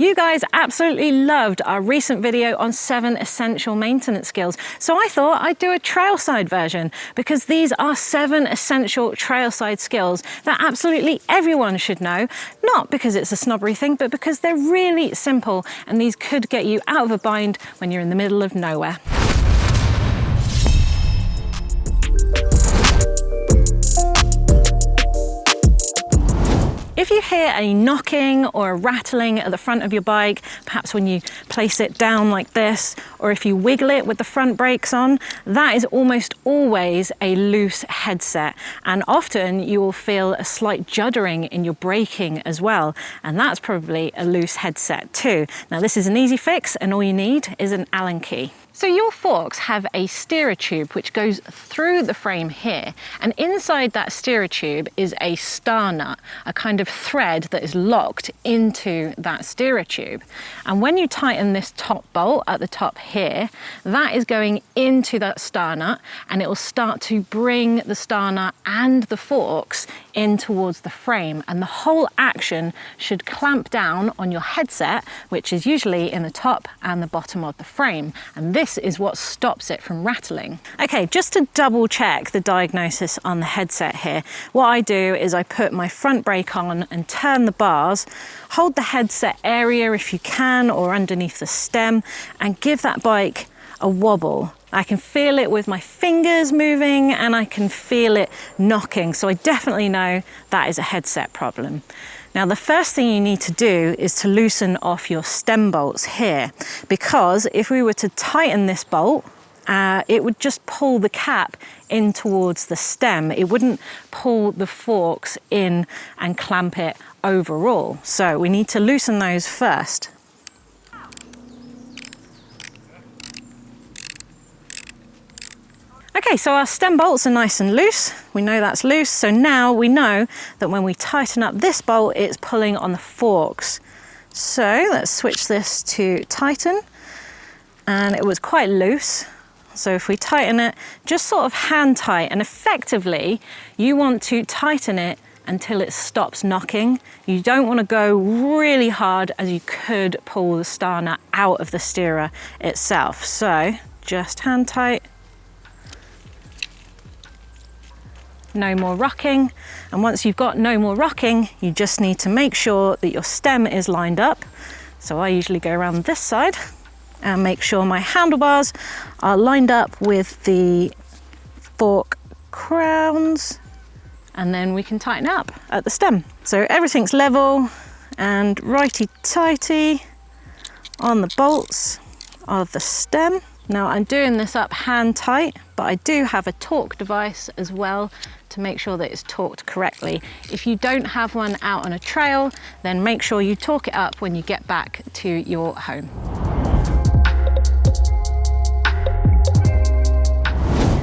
You guys absolutely loved our recent video on 7 essential maintenance skills, so I thought I'd do a Trailside version because these are 7 essential Trailside skills that absolutely everyone should know, not because it's a snobbery thing, but because they're really simple and these could get you out of a bind when you're in the middle of nowhere. If you hear a knocking or a rattling at the front of your bike, perhaps when you place it down like this, or if you wiggle it with the front brakes on, that is almost always a loose headset. And often you will feel a slight juddering in your braking as well. And that's probably a loose headset too. Now this is an easy fix and all you need is an Allen key. So your forks have a steerer tube which goes through the frame here, and inside that steerer tube is a star nut, a kind of thread that is locked into that steerer tube. And when you tighten this top bolt at the top here, that is going into that star nut and it will start to bring the star nut and the forks in towards the frame, and the whole action should clamp down on your headset, which is usually in the top and the bottom of the frame, and this is what stops it from rattling. Okay, just to double check the diagnosis on the headset here, what I do is I put my front brake on and turn the bars, hold the headset area if you can or underneath the stem, and give that bike a wobble. I can feel it with my fingers moving and I can feel it knocking, so I definitely know that is a headset problem. Now the first thing you need to do is to loosen off your stem bolts here, because if we were to tighten this bolt, it would just pull the cap in towards the stem. It wouldn't pull the forks in and clamp it overall. So we need to loosen those first. Okay, so our stem bolts are nice and loose. We know that's loose, so now we know that when we tighten up this bolt, it's pulling on the forks. So let's switch this to tighten, and it was quite loose. So if we tighten it, just sort of hand tight, and effectively you want to tighten it until it stops knocking. You don't want to go really hard, as you could pull the star nut out of the steerer itself. So just hand tight. No more rocking, and once you've got no more rocking, you just need to make sure that your stem is lined up. So I usually go around this side and make sure my handlebars are lined up with the fork crowns, and then we can tighten up at the stem. So everything's level and righty-tighty on the bolts of the stem. Now I'm doing this up hand tight, but I do have a torque device as well to make sure that it's torqued correctly. If you don't have one out on a trail, then make sure you torque it up when you get back to your home.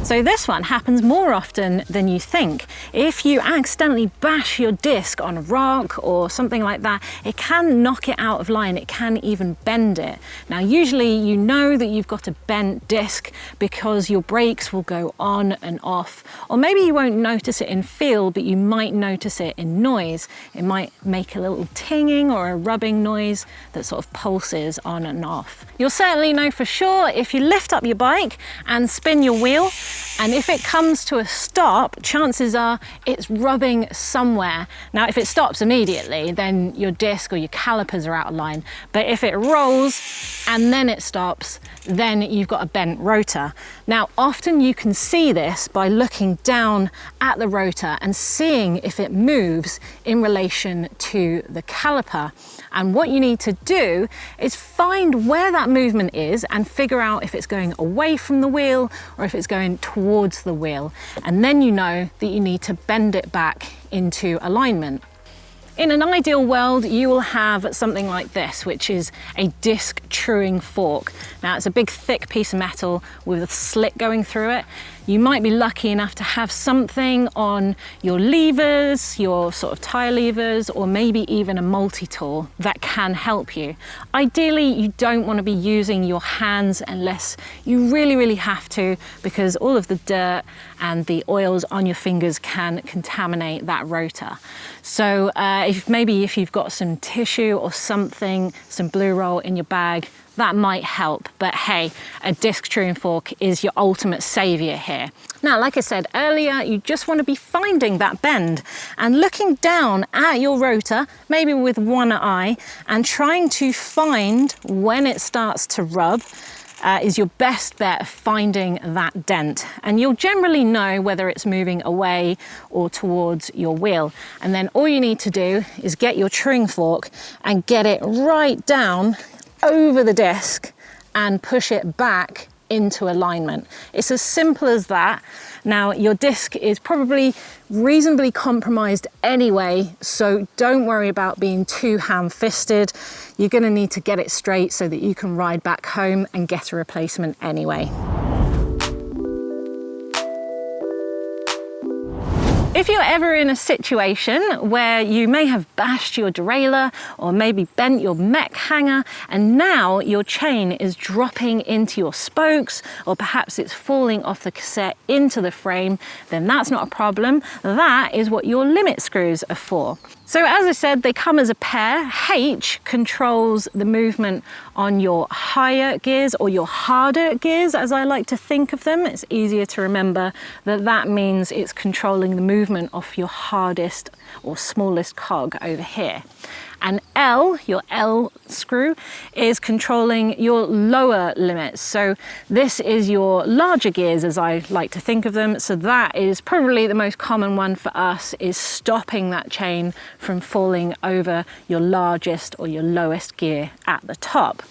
So this one happens more often than you think. If you accidentally bash your disc on a rock or something like that, it can knock it out of line, it can even bend it. Now usually you know that you've got a bent disc because your brakes will go on and off, or maybe you won't notice it in feel, but you might notice it in noise. It might make a little tinging or a rubbing noise that sort of pulses on and off. You'll certainly know for sure if you lift up your bike and spin your wheel, and if it comes to a stop, chances are it's rubbing somewhere. Now, if it stops immediately, then your disc or your calipers are out of line. But if it rolls and then it stops, then you've got a bent rotor. Now, often you can see this by looking down at the rotor and seeing if it moves in relation to the caliper. And what you need to do is find where that movement is and figure out if it's going away from the wheel or if it's going towards the wheel. And then you know that you need to bend it back into alignment. In an ideal world, you will have something like this, which is a disc truing fork. Now, it's a big thick piece of metal with a slit going through it. you might be lucky enough to have something on your levers, your sort of tire levers, or maybe even a multi-tool that can help you. Ideally, you don't want to be using your hands unless you really have to, because all of the dirt and the oils on your fingers can contaminate that rotor. So if you've got some tissue or something, some blue roll in your bag, that might help. But hey, a disc truing fork is your ultimate savior here. Now, like I said earlier, you just want to be finding that bend and looking down at your rotor, maybe with one eye, and trying to find when it starts to rub. Is your best bet of finding that dent. And you'll generally know whether it's moving away or towards your wheel. And then all you need to do is get your truing fork and get it right down over the disc and push it back into alignment. It's as simple as that. Now, your disc is probably reasonably compromised anyway, so don't worry about being too ham-fisted. You're going to need to get it straight so that you can ride back home and get a replacement anyway. If you're ever in a situation where you may have bashed your derailleur or maybe bent your mech hanger and now your chain is dropping into your spokes, or perhaps it's falling off the cassette into the frame, then that's not a problem. That is what your limit screws are for. So as I said, they come as a pair. H controls the movement on your higher gears, or your harder gears, as I like to think of them. It's easier to remember that means it's controlling the movement of your hardest or smallest cog over here. And L, your L screw, is controlling your lower limits. So this is your larger gears, as I like to think of them. So that is probably the most common one for us, is stopping that chain from falling over your largest or your lowest gear at the top.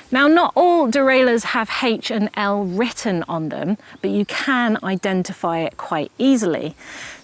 Now, not all derailleurs have H and L written on them, but you can identify it quite easily.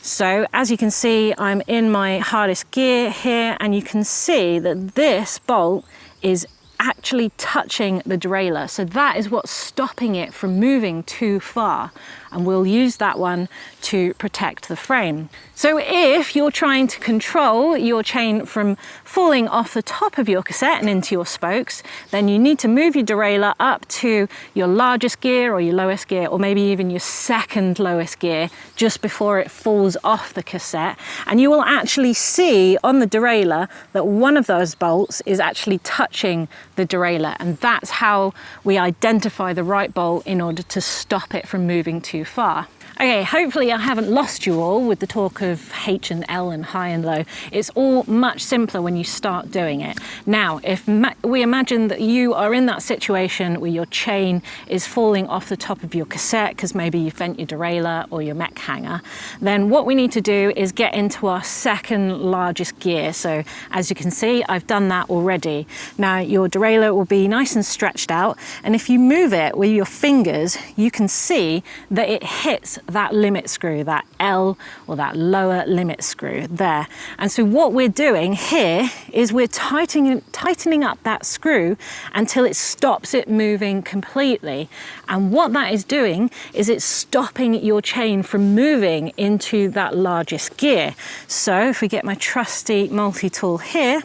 So as you can see, I'm in my hardest gear here, and you can see that this bolt is actually touching the derailleur. So that is what's stopping it from moving too far. And we'll use that one to protect the frame. So if you're trying to control your chain from falling off the top of your cassette and into your spokes, then you need to move your derailleur up to your largest gear or your lowest gear, or maybe even your second lowest gear, just before it falls off the cassette. And you will actually see on the derailleur that one of those bolts is actually touching the derailleur. And that's how we identify the right bolt in order to stop it from moving too far. Okay, hopefully I haven't lost you all with the talk of H and L and high and low. It's all much simpler when you start doing it. Now, if we imagine that you are in that situation where your chain is falling off the top of your cassette because maybe you bent your derailleur or your mech hanger, then what we need to do is get into our second largest gear. So as you can see, I've done that already. Now your derailleur will be nice and stretched out, and if you move it with your fingers, you can see that it hits that limit screw, that L or that lower limit screw there. And so what we're doing here is we're tightening up that screw until it stops it moving completely. And what that is doing is it's stopping your chain from moving into that largest gear. So if we get my trusty multi-tool here,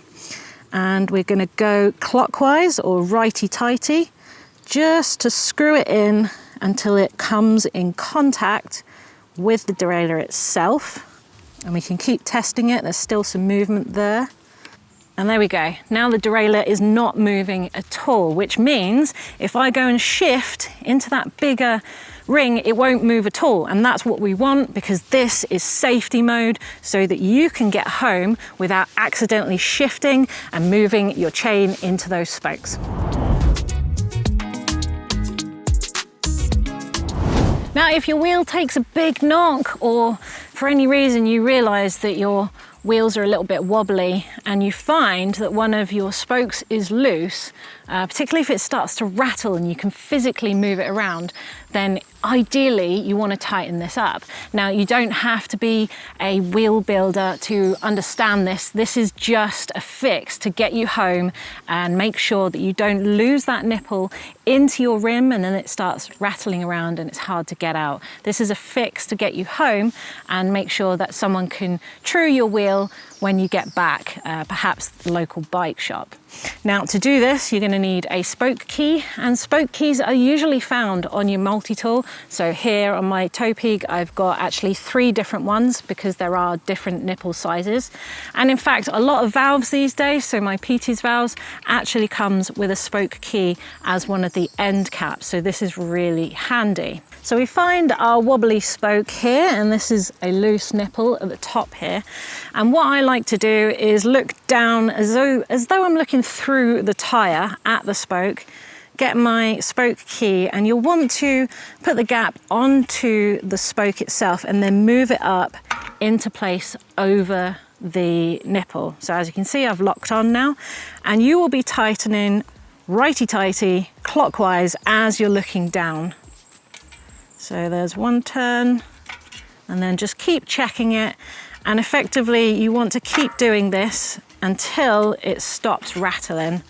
and we're going to go clockwise or righty-tighty, just to screw it in until it comes in contact with the derailleur itself. And we can keep testing it, there's still some movement there. And there we go. Now the derailleur is not moving at all, which means if I go and shift into that bigger ring, it won't move at all. And that's what we want, because this is safety mode, so that you can get home without accidentally shifting and moving your chain into those spokes. Now, if your wheel takes a big knock, or for any reason you realise that your wheels are a little bit wobbly and you find that one of your spokes is loose, particularly if it starts to rattle and you can physically move it around, then ideally you want to tighten this up. Now, you don't have to be a wheel builder to understand this. This is just a fix to get you home and make sure that you don't lose that nipple into your rim and then it starts rattling around and it's hard to get out. This is a fix to get you home and make sure that someone can true your wheel when you get back, perhaps the local bike shop. Now, to do this, you're going to need a spoke key, and spoke keys are usually found on your multi-tool. So here on my toe peak, I've got actually 3 different ones because there are different nipple sizes. And in fact, a lot of valves these days, so my PT's valves, actually comes with a spoke key as one of the end caps. So this is really handy. So we find our wobbly spoke here, and this is a loose nipple at the top here. And what I like to do is look down as though I'm looking through the tire at the spoke, get my spoke key, and you'll want to put the gap onto the spoke itself and then move it up into place over the nipple. So as you can see, I've locked on now, and you will be tightening righty-tighty clockwise as you're looking down. So there's one turn, and then just keep checking it. And effectively, you want to keep doing this until it stops rattling.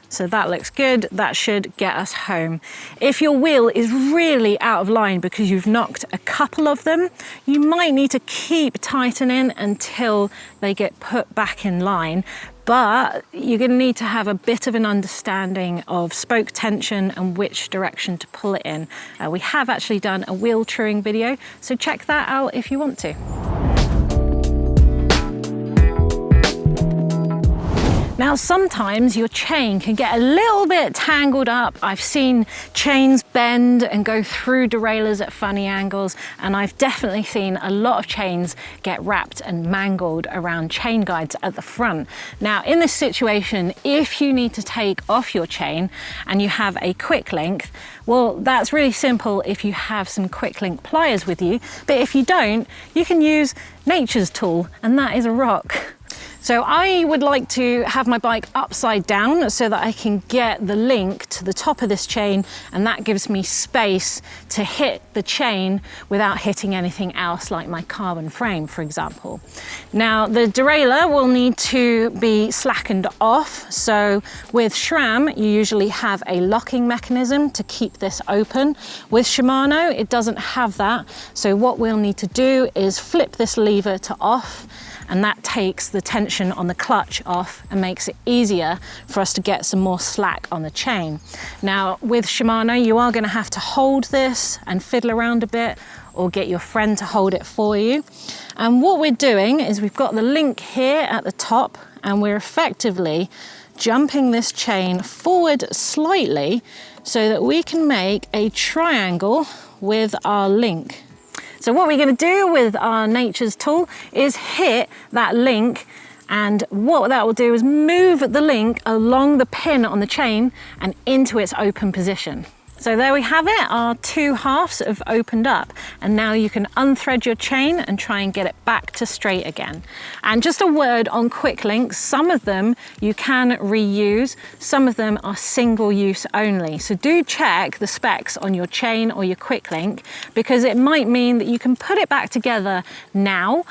So that looks good. That should get us home. If your wheel is really out of line because you've knocked a couple of them, you might need to keep tightening until they get put back in line. But you're going to need to have a bit of an understanding of spoke tension and which direction to pull it in. We have actually done a wheel truing video, so check that out if you want to. Now, sometimes your chain can get a little bit tangled up. I've seen chains bend and go through derailleurs at funny angles, and I've definitely seen a lot of chains get wrapped and mangled around chain guides at the front. Now, in this situation, if you need to take off your chain and you have a quick link, well, that's really simple if you have some quick link pliers with you, but if you don't, you can use nature's tool, and that is a rock. So I would like to have my bike upside down so that I can get the link to the top of this chain, and that gives me space to hit the chain without hitting anything else like my carbon frame, for example. Now, the derailleur will need to be slackened off. So with SRAM, you usually have a locking mechanism to keep this open. With Shimano, it doesn't have that. So what we'll need to do is flip this lever to off, and that takes the tension on the clutch off and makes it easier for us to get some more slack on the chain. Now, with Shimano, you are going to have to hold this and fiddle around a bit, or get your friend to hold it for you. And what we're doing is we've got the link here at the top, and we're effectively jumping this chain forward slightly so that we can make a triangle with our link. So what we're going to do with our nature's tool is hit that link, and what that will do is move the link along the pin on the chain and into its open position. So there we have it, our 2 halves have opened up, and now you can unthread your chain and try and get it back to straight again. And just a word on quick links, some of them you can reuse, some of them are single use only. So do check the specs on your chain or your quick link, because it might mean that you can put it back together now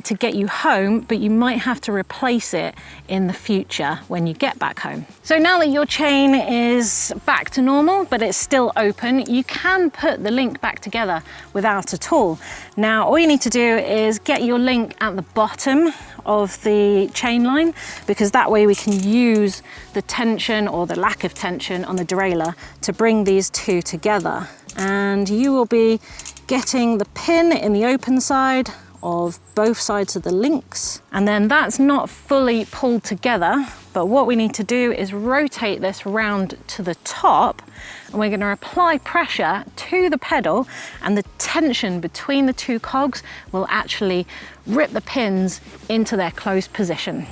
to get you home, but you might have to replace it in the future when you get back home. So now that your chain is back to normal, but it's still open, you can put the link back together without a tool. Now, all you need to do is get your link at the bottom of the chain line, because that way we can use the tension or the lack of tension on the derailleur to bring these two together. And you will be getting the pin in the open side of both sides of the links, and then that's not fully pulled together, but what we need to do is rotate this round to the top, and we're going to apply pressure to the pedal, and the tension between the two cogs will actually rip the pins into their closed position.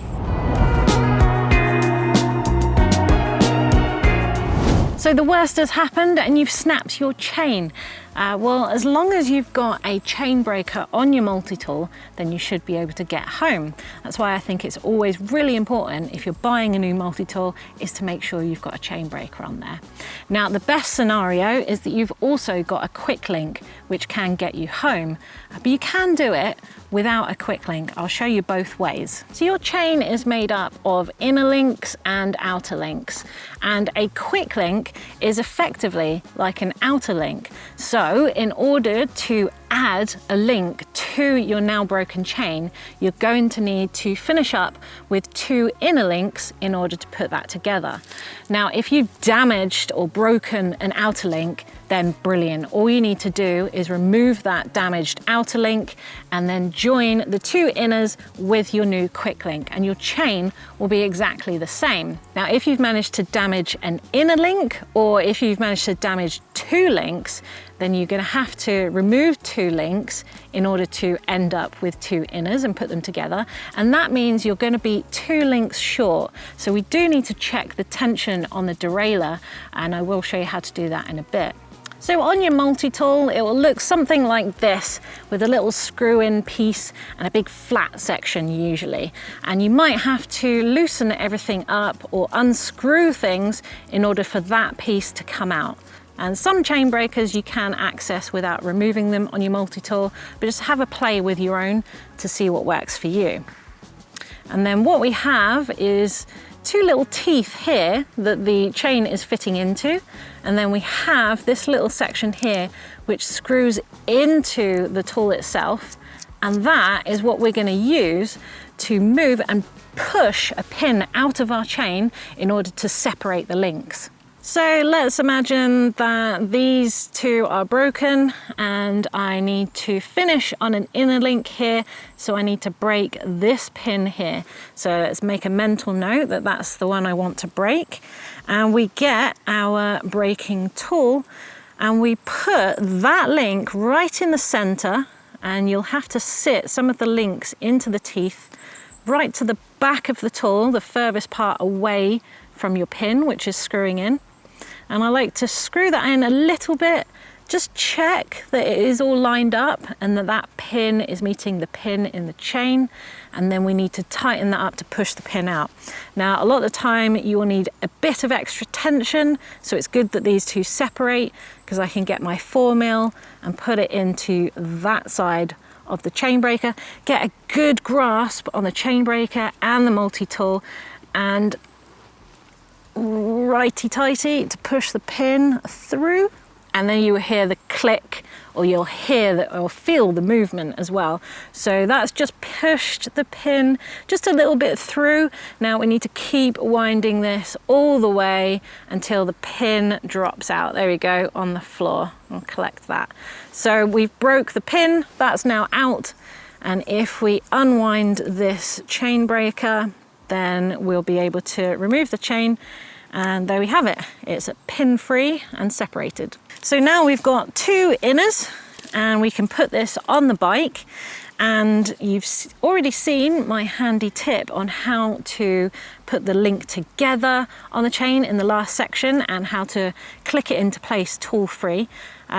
So the worst has happened and you've snapped your chain. Well, as long as you've got a chain breaker on your multi-tool, then you should be able to get home. That's why I think it's always really important, if you're buying a new multi-tool, is to make sure you've got a chain breaker on there. Now, the best scenario is that you've also got a quick link, which can get you home, but you can do it without a quick link. I'll show you both ways. So your chain is made up of inner links and outer links, and a quick link is effectively like an outer link. So in order to add a link to your now broken chain, you're going to need to finish up with 2 inner links in order to put that together. Now, if you've damaged or broken an outer link, then brilliant. All you need to do is remove that damaged outer link and then join the 2 inners with your new quick link, and your chain will be exactly the same. Now, if you've managed to damage an inner link, or if you've managed to damage 2 links, then you're going to have to remove 2 links in order to end up with 2 inners and put them together. And that means you're going to be 2 links short. So we do need to check the tension on the derailleur, and I will show you how to do that in a bit. So on your multi-tool, it will look something like this, with a little screw-in piece and a big flat section usually. And you might have to loosen everything up or unscrew things in order for that piece to come out. And some chain breakers you can access without removing them on your multi-tool, but just have a play with your own to see what works for you. And then what we have is 2 little teeth here that the chain is fitting into, and then we have this little section here which screws into the tool itself, and that is what we're going to use to move and push a pin out of our chain in order to separate the links. So let's imagine that these 2 are broken and I need to finish on an inner link here, so I need to break this pin here. So let's make a mental note that that's the one I want to break, and we get our breaking tool and we put that link right in the center, and you'll have to sit some of the links into the teeth right to the back of the tool, the furthest part away from your pin which is screwing in. And I like to screw that in a little bit, just check that it is all lined up and that that pin is meeting the pin in the chain, and then we need to tighten that up to push the pin out. Now, a lot of the time you will need a bit of extra tension, so it's good that these 2 separate, because I can get my 4mm and put it into that side of the chain breaker, get a good grasp on the chain breaker and the multi-tool, and righty-tighty to push the pin through, and then you will hear the click, or you'll hear or feel the movement as well. So that's just pushed the pin just a little bit through. Now we need to keep winding this all the way until the pin drops out. There we go, on the floor. I'll collect that. So we've broke the pin, that's now out, and if we unwind this chain breaker, then we'll be able to remove the chain, and there we have it. It's pin free and separated. So now we've got 2 inners, and we can put this on the bike, and you've already seen my handy tip on how to put the link together on the chain in the last section and how to click it into place tool free.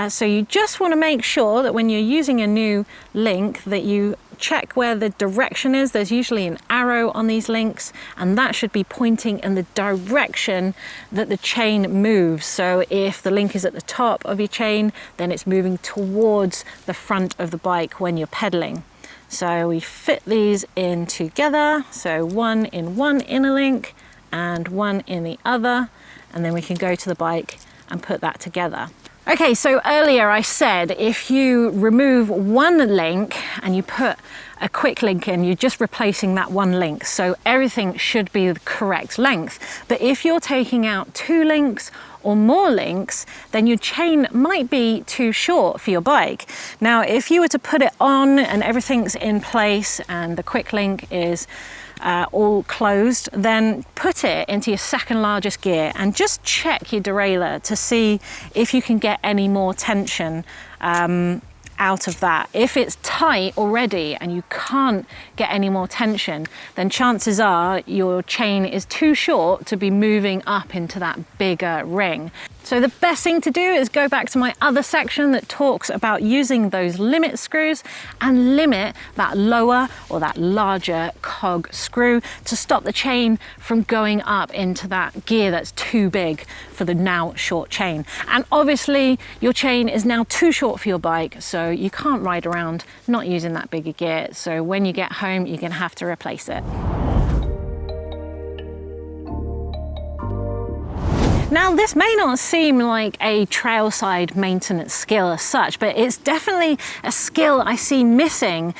So you just want to make sure that when you're using a new link that you check where the direction is. There's usually an arrow on these links, and that should be pointing in the direction that the chain moves. So if the link is at the top of your chain, then it's moving towards the front of the bike when you're pedaling. So we fit these in together, so 1 in one inner link and 1 in the other, and then we can go to the bike and put that together. Okay, so earlier I said if you remove 1 link and you put a quick link in, you're just replacing that 1 link, so everything should be the correct length. But if you're taking out 2 links or more links, then your chain might be too short for your bike. Now, if you were to put it on and everything's in place and the quick link is all closed, then put it into your second largest gear and just check your derailleur to see if you can get any more tension out of that. If it's tight already and you can't get any more tension, then chances are your chain is too short to be moving up into that bigger ring. So the best thing to do is go back to my other section that talks about using those limit screws and limit that lower or that larger cog screw to stop the chain from going up into that gear that's too big for the now short chain. And obviously your chain is now too short for your bike, so you can't ride around not using that bigger gear. So when you get home, you're gonna have to replace it. Now, this may not seem like a trailside maintenance skill as such, but it's definitely a skill I see missing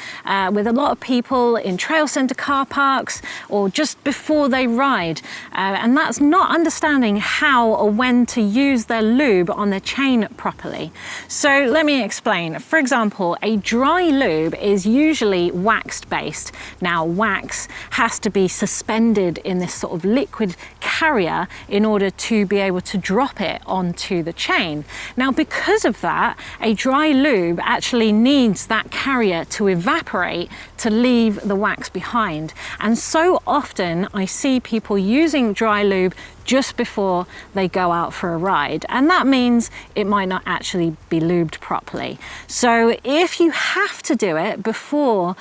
with a lot of people in trail centre car parks or just before they ride. And that's not understanding how or when to use their lube on their chain properly. So let me explain. For example, a dry lube is usually waxed based. Now, wax has to be suspended in this sort of liquid carrier in order to be able to drop it onto the chain. Now, because of that, a dry lube actually needs that carrier to evaporate to leave the wax behind. And so often I see people using dry lube just before they go out for a ride, and that means it might not actually be lubed properly. So if you have to do it before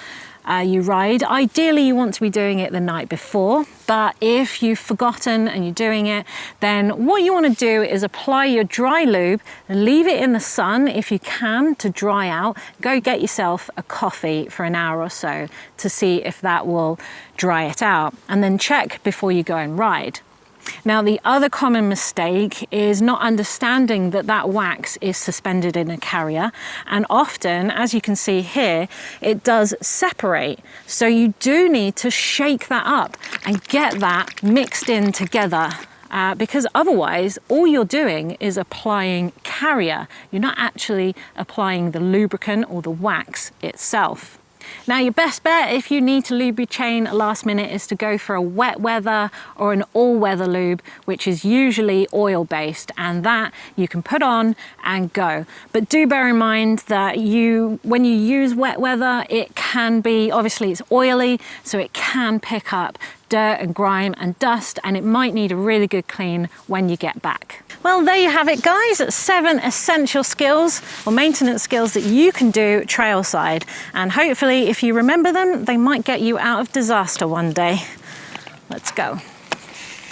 you ride, ideally you want to be doing it the night before, but if you've forgotten and you're doing it, then what you want to do is apply your dry lube, leave it in the sun if you can to dry out, go get yourself a coffee for an hour or so to see if that will dry it out, and then check before you go and ride. Now, the other common mistake is not understanding that that wax is suspended in a carrier, and often, as you can see here, it does separate. So you do need to shake that up and get that mixed in together. Because otherwise, all you're doing is applying carrier. You're not actually applying the lubricant or the wax itself. Now, your best bet if you need to lube your chain last minute is to go for a wet weather or an all-weather lube, which is usually oil-based, and that you can put on and go. But do bear in mind that when you use wet weather, it can be, obviously it's oily, so it can pick up dirt and grime and dust, and it might need a really good clean when you get back. Well, there you have it, guys. 7 essential skills or maintenance skills that you can do trailside, and hopefully if you remember them, they might get you out of disaster one day. Let's go.